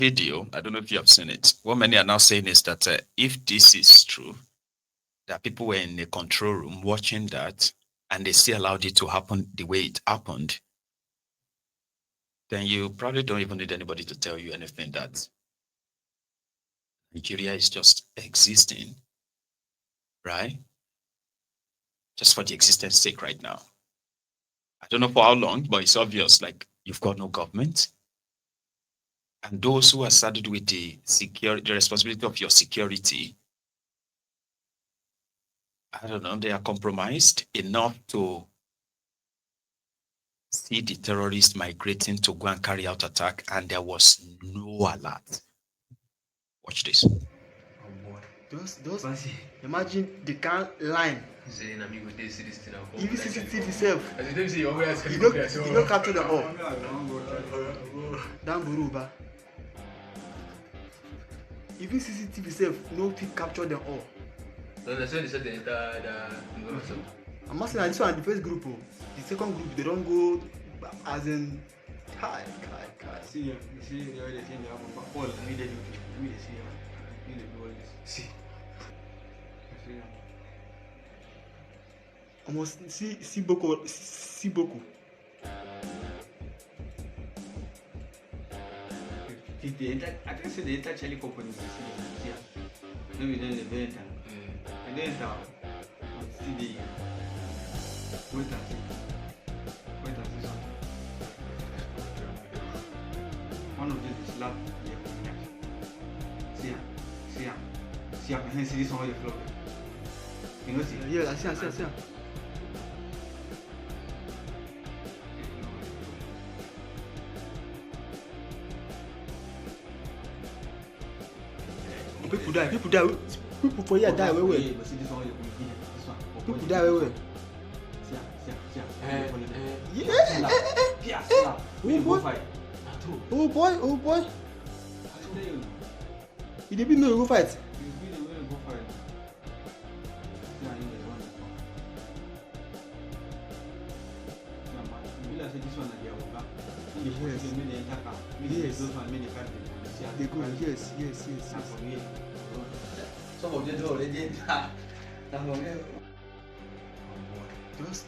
video. I don't know if you have seen it. What many are now saying is that if this is true, that people were in a control room watching that, and they still allowed it to happen the way it happened, then you probably don't even need anybody to tell you anything that Nigeria is just existing, right? Just for the existence sake right now. I don't know for how long, but it's obvious. Like you've got no government, and those who are saddled with the responsibility of your security, I don't know, they are compromised enough to see the terrorists migrating to go and carry out attack, and there was no alert. Watch this. Those imagine the can line. Even CCTV self. You don't capture them all. Down Buruba. Even CCTV self no fit capture them all. No, that's when they said I'm not saying this one the first group. The second group they don't go as in kai. See, you see the other thing all immediately we see you do all this. See. Almost see Boko. I think the entire Charlie company is here. Maybe then the vendor. And then see the wait and see. One of them is slap. See behind see this on the floor. You know see? Yeah, I see. People die. People for here die where. People die where. Oh boy. You didn't know you go fight. They go, yes. Some of them do already.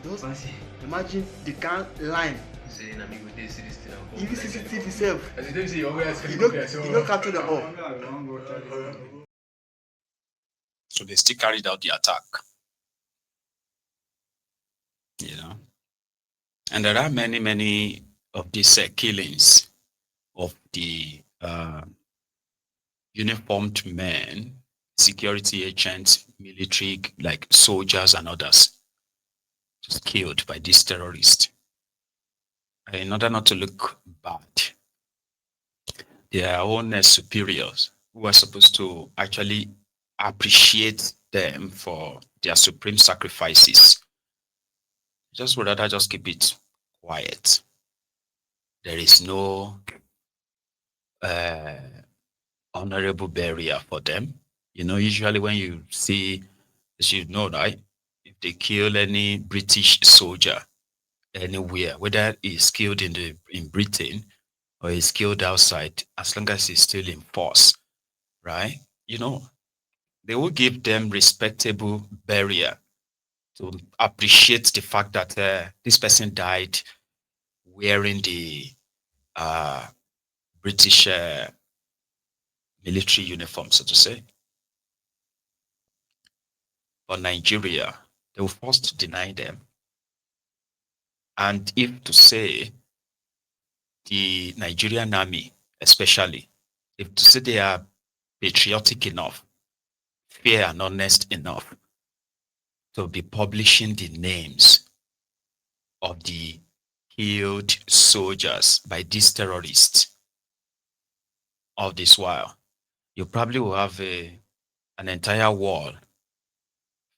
Those imagine the can line. Even CCTV self. You don't capture them all. So they still carried out the attack. You know, and there are many of these killings of the uniformed men, security agents, military, like soldiers and others, just killed by these terrorists. In order not to look bad, their own superiors who are supposed to actually appreciate them for their supreme sacrifices just would rather just keep it quiet. There is no honorable burial for them. You know, usually when you see, as you know, right, if they kill any British soldier anywhere, whether he's killed in Britain or he's killed outside, as long as he's still in force, right? You know, they will give them respectable burial to appreciate the fact that this person died wearing the British military uniform, so to say. For Nigeria, they will first deny them. And if to say the Nigerian army, especially, if to say they are patriotic enough, fair and honest enough to be publishing the names of the killed soldiers by these terrorists of this while, you probably will have an entire wall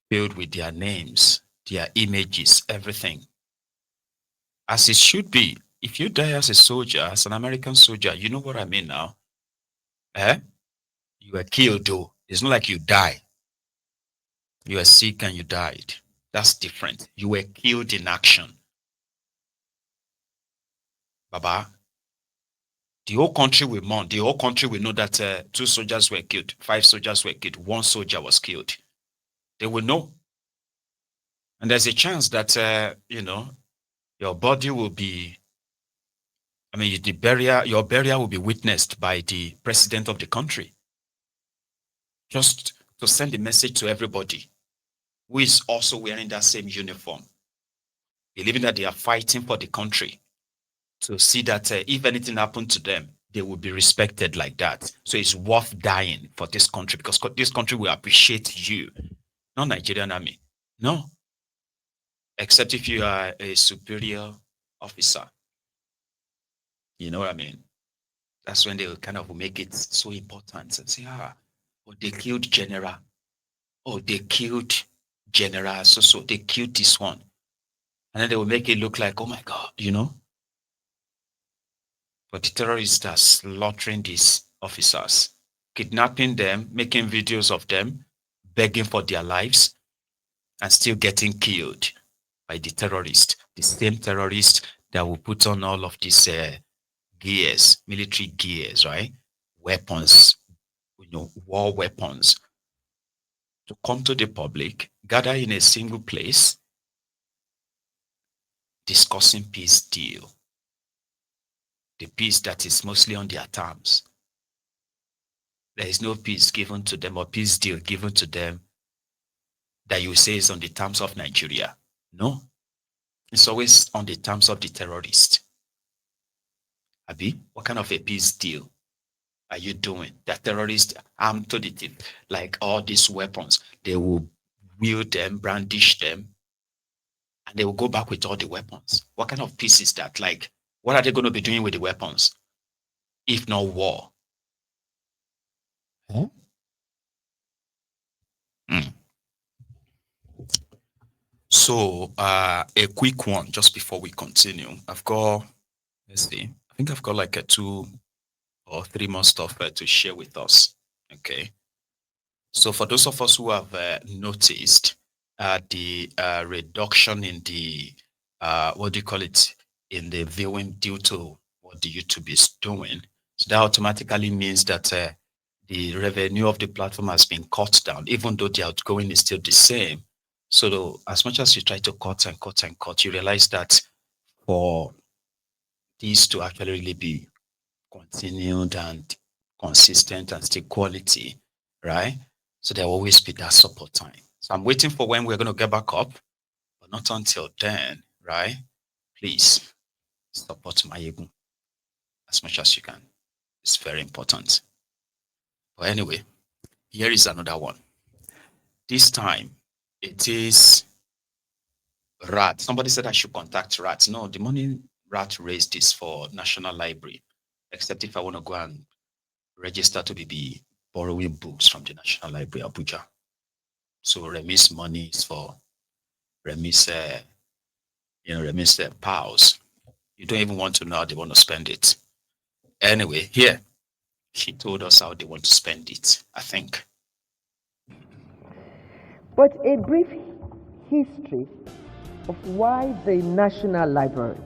filled with their names, their images, everything. As it should be. If you die as a soldier, as an American soldier, you know what I mean now. You were killed though. It's not like you die. You were sick and you died. That's different. You were killed in action. Baba, The whole country will mourn. The whole country will know that 2 soldiers were killed, 5 soldiers were killed, 1 soldier was killed. They will know. And there's a chance that, your body will be, your burial will be witnessed by the president of the country. Just to send a message to everybody who is also wearing that same uniform, believing that they are fighting for the country, to see that if anything happened to them, they will be respected like that. So it's worth dying for this country, because this country will appreciate you, not Nigerian army. No. Except if you are a superior officer. You know what I mean? That's when they will kind of make it so important and say, they killed General. Oh, they killed General. So they killed this one. And then they will make it look like, oh my God, But the terrorists are slaughtering these officers, kidnapping them, making videos of them, begging for their lives, and still getting killed by the terrorists. The same terrorists that will put on all of these gears, military gears, right? Weapons, war weapons, to come to the public, gather in a single place, discussing peace deal. The peace that is mostly on their terms. There is no peace given to them or peace deal given to them that you say is on the terms of Nigeria. No. It's always on the terms of the terrorist. Abi, what kind of a peace deal are you doing? The terrorists armed to the teeth, like all these weapons, they will wield them, brandish them, and they will go back with all the weapons. What kind of peace is that? Like, what are they going to be doing with the weapons, if not war? Huh? So, a quick one just before we continue. I've got, let's see, I think I've got like a 2 or 3 more stuff to share with us. Okay. So for those of us who have noticed the reduction in the, in the viewing due to what the YouTube is doing, so that automatically means that the revenue of the platform has been cut down, even though the outgoing is still the same. So as much as you try to cut and cut and cut, you realize that for these to actually really be continued and consistent and still quality, right? So there will always be that support time. So I'm waiting for when we're going to get back up, but not until then, right? Please support Maiyegun as much as you can. It's very important. But anyway, here is another one. This time, it is RAT. Somebody said I should contact RAT. No, the money RAT raised is for National Library, except if I want to go and register to be borrowing books from the National Library, Abuja. So remiss money is for remiss pals. You don't even want to know how they want to spend it. Anyway, here, she told us how they want to spend it, I think. But a brief history of why the National Library.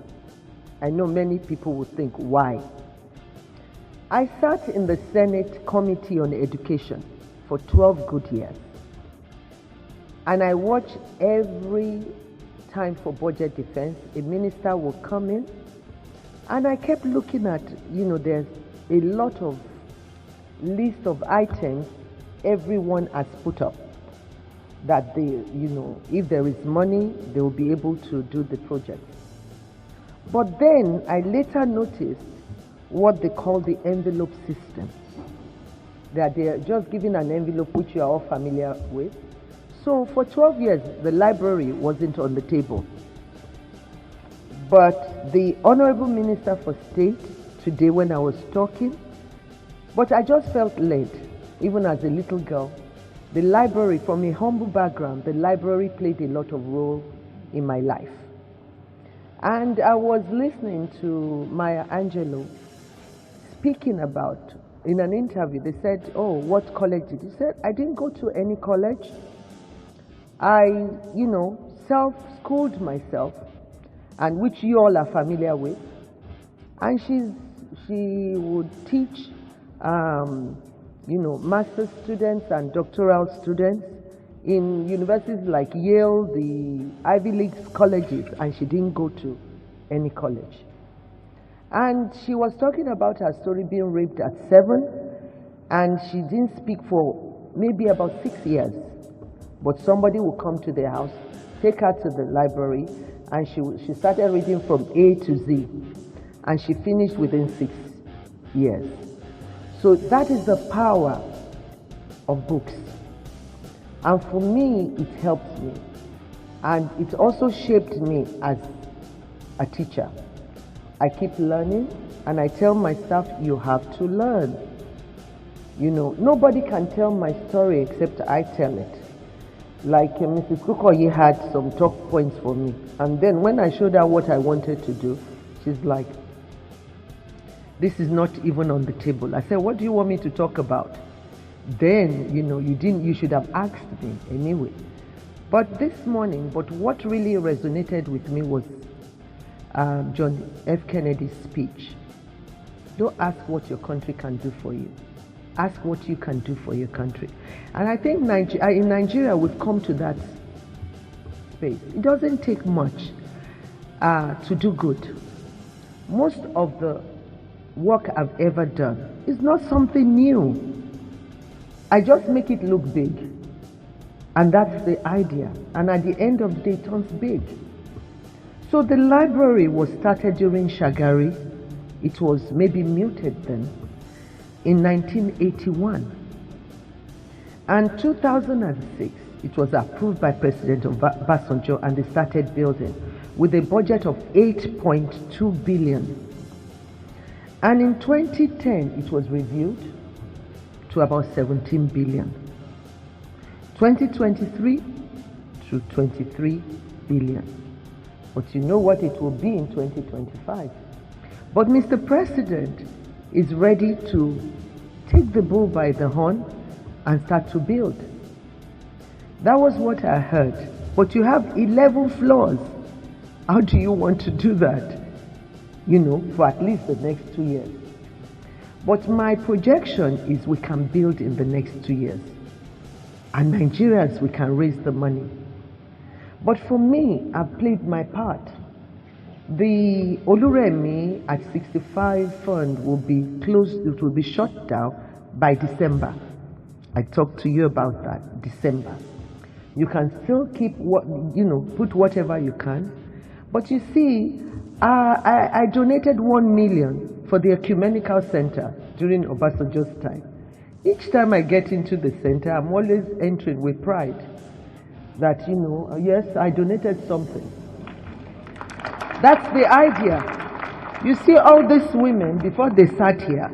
I know many people would think, why? I sat in the Senate Committee on Education for 12 good years. And I watched every time for budget defense, a minister would come in. And I kept looking at, there's a lot of list of items everyone has put up that they, if there is money, they will be able to do the project. But then I later noticed what they call the envelope system, that they are just giving an envelope which you are all familiar with. So for 12 years, the library wasn't on the table. But the Honorable Minister for State, today when I was talking, but I just felt led, even as a little girl. The library, from a humble background, the library played a lot of role in my life. And I was listening to Maya Angelou speaking about, in an interview, they said, oh, what college did you? He said, I didn't go to any college. I, self-schooled myself, and which you all are familiar with. And she would teach, master's students and doctoral students in universities like Yale, the Ivy League colleges, and she didn't go to any college. And she was talking about her story being raped at 7, and she didn't speak for maybe about 6 years. But somebody would come to their house, take her to the library, and she started reading from A to Z, and she finished within 6 years. So that is the power of books. And for me, it helped me. And it also shaped me as a teacher. I keep learning, and I tell my staff, you have to learn. Nobody can tell my story except I tell it. Like Mrs. Kukoyi had some talk points for me. And then when I showed her what I wanted to do, she's like, this is not even on the table. I said, what do you want me to talk about? Then, you should have asked me anyway. But this morning, what really resonated with me was John F. Kennedy's speech. Don't ask what your country can do for you. Ask what you can do for your country. And I think in Nigeria, we've come to that space. It doesn't take much to do good. Most of the work I've ever done is not something new. I just make it look big. And that's the idea. And at the end of the day, it turns big. So the library was started during Shagari. It was maybe muted then, in 1981. And 2006, it was approved by President Obasanjo, and they started building with a budget of 8.2 billion. And in 2010, it was reviewed to about 17 billion. 2023 to 23 billion. But you know what it will be in 2025. But Mr. President is ready to take the bull by the horn and start to build. That was what I heard. But you have 11 floors. How do you want to do that? For at least the next 2 years. But my projection is we can build in the next 2 years. And Nigerians, we can raise the money. But for me, I've played my part. The Oluremi at 65 fund will be closed, it will be shut down by December. I talked to you about that, December. You can still keep put whatever you can. But you see, I donated 1 million for the Ecumenical Center during Obasanjo's time. Each time I get into the center, I'm always entering with pride that, yes, I donated something. That's the idea. You see, all these women, before they sat here,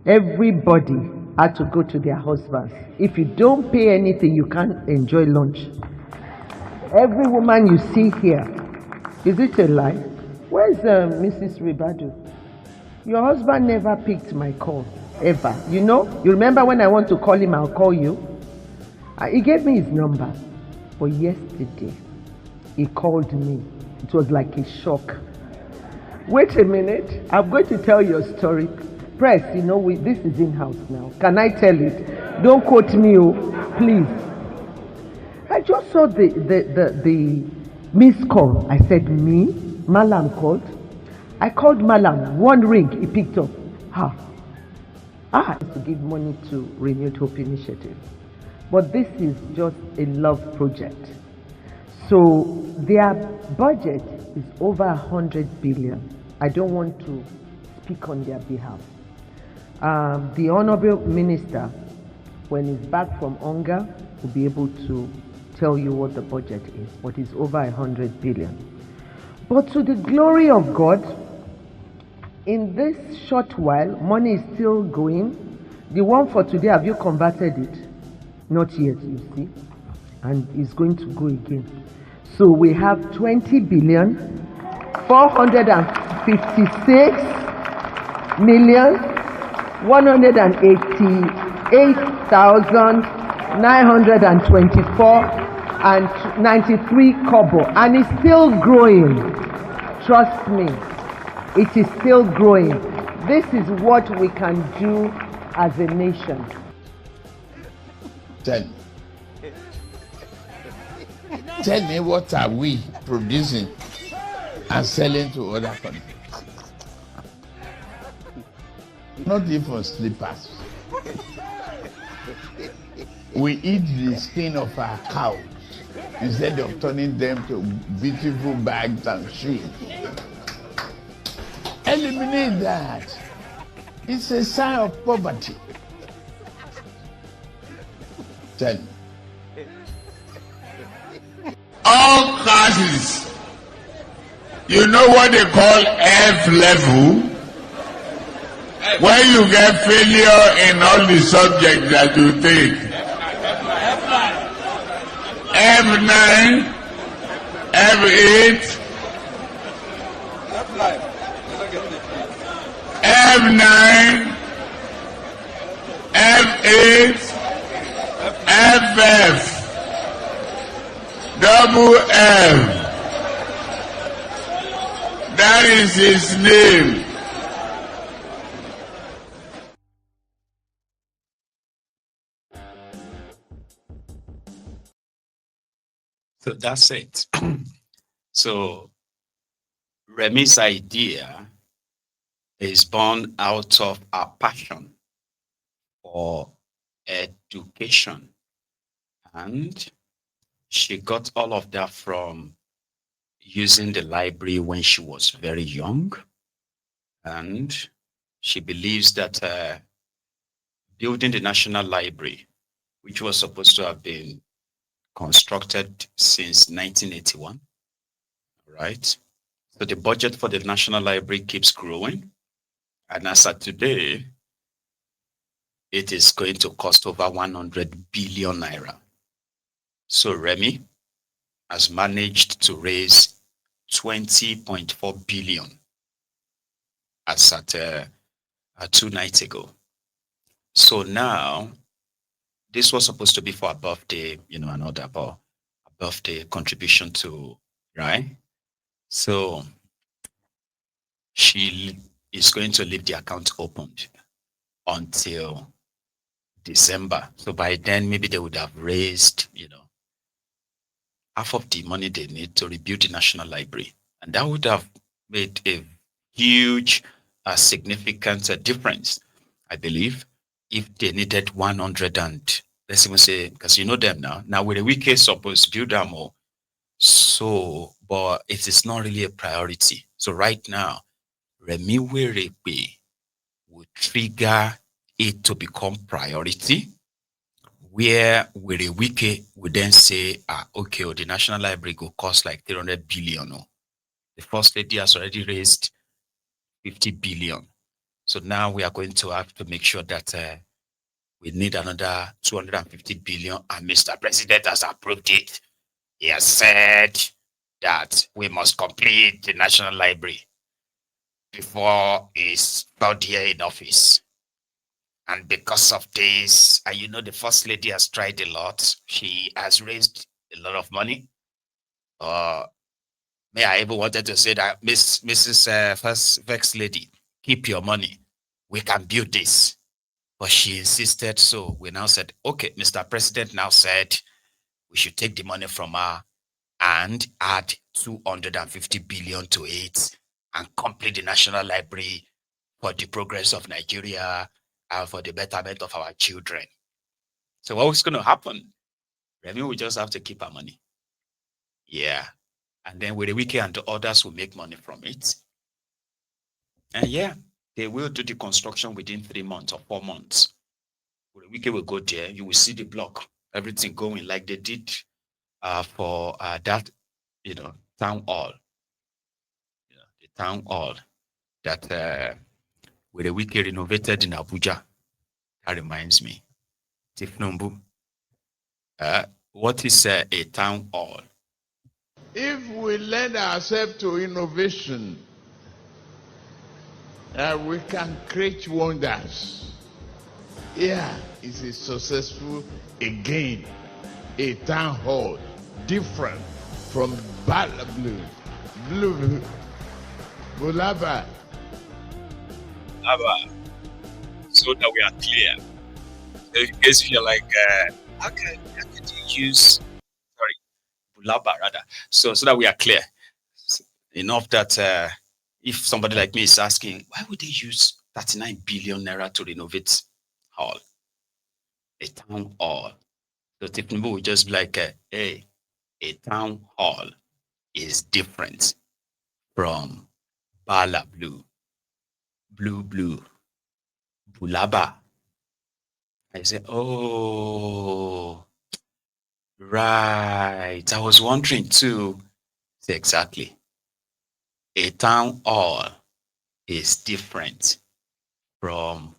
everybody had to go to their husbands. If you don't pay anything, you can't enjoy lunch. Every woman you see here, is it a lie? Where's Mrs. Ribadu? Your husband never picked my call, ever. You remember when I want to call him, I'll call you. He gave me his number. But yesterday, he called me. It was like a shock. Wait a minute, I'm going to tell your story. Press, this is in-house now. Can I tell it? Don't quote me, please. I just saw the missed call. I said, me? Malam called. I called Malam. 1 ring, he picked up. To give money to Renewed Hope Initiative. But this is just a love project. So their budget is over 100 billion. I don't want to speak on their behalf. The Honorable Minister, when he's back from Onga, will be able to tell you what the budget is, but it's over 100 billion. But to the glory of God, in this short while, money is still going. The one for today, have you converted it? Not yet, you see. And it's going to go again. So we have 20 billion, 456 million, 188,924 and 93 kobo. And it's still growing. Trust me, it is still growing. This is what we can do as a nation. Tell me. Tell me, what are we producing and selling to other countries? Not even slippers. We eat the skin of our cows instead of turning them to beautiful bags and shoes. Eliminate that. It's a sign of poverty. Tell me. All classes, you know what they call F level? When you get failure in all the subjects that you take. F9, F8, F9, F8, FF, double F. That is his name. So that's it. So Remi's idea is born out of our passion for education. And she got all of that from using the library when she was very young. And she believes that building the National Library, which was supposed to have been constructed since 1981, right? So the budget for the National Library keeps growing. And as of today, it is going to cost over 100 billion naira. So Remi has managed to raise 20.4 billion as at 2 nights ago. So now, this was supposed to be for a birthday, another about a birthday contribution to, right? So she is going to leave the account opened until December. So by then, maybe they would have raised, half of the money they need to rebuild the National Library. And that would have made a huge, significant difference, I believe, if they needed 100 and, let's even say, because you know them now. Now, with a week supposed to build them more. So, but it is not really a priority. So right now, Remi Werepe would trigger it to become priority, where Werewike would then say, okay, the National Library will cost like 300 billion. The First Lady has already raised 50 billion. So now we are going to have to make sure that we need another 250 billion, and Mr. President has approved it. He has said that we must complete the National Library before his third year in office. And because of this, and the First Lady has tried a lot. She has raised a lot of money. May I even wanted to say that, Mrs. First Lady, keep your money. We can build this. But she insisted, so we now said, okay, Mr. President now said we should take the money from her and add 250 billion to it and complete the National Library for the progress of Nigeria and for the betterment of our children. So what's going to happen? Remi will just have to keep her money. Yeah. And then with the weekend, the others will make money from it. And yeah, they will do the construction within 3 months or 4 months. With the weekend will go there, you will see the block, everything going like they did for that, town hall. The town hall that with the weekend renovated in Abuja. That reminds me. Tifnumbu. What is a town hall? If we lend ourselves to innovation, we can create wonders. Yeah, it's a successful, again, a town hall, different from Bulaba. Bulaba, so that we are clear. So in case you're like, how could you use, sorry, Bulaba rather, so that we are clear. Enough that if somebody like me is asking, why would they use 39 billion naira to renovate hall, a town hall? So Tinubu will just be like, hey, a town hall is different from Bala Blue, Bulaba. I say, oh, right. I was wondering too. Say, exactly. A town hall is different from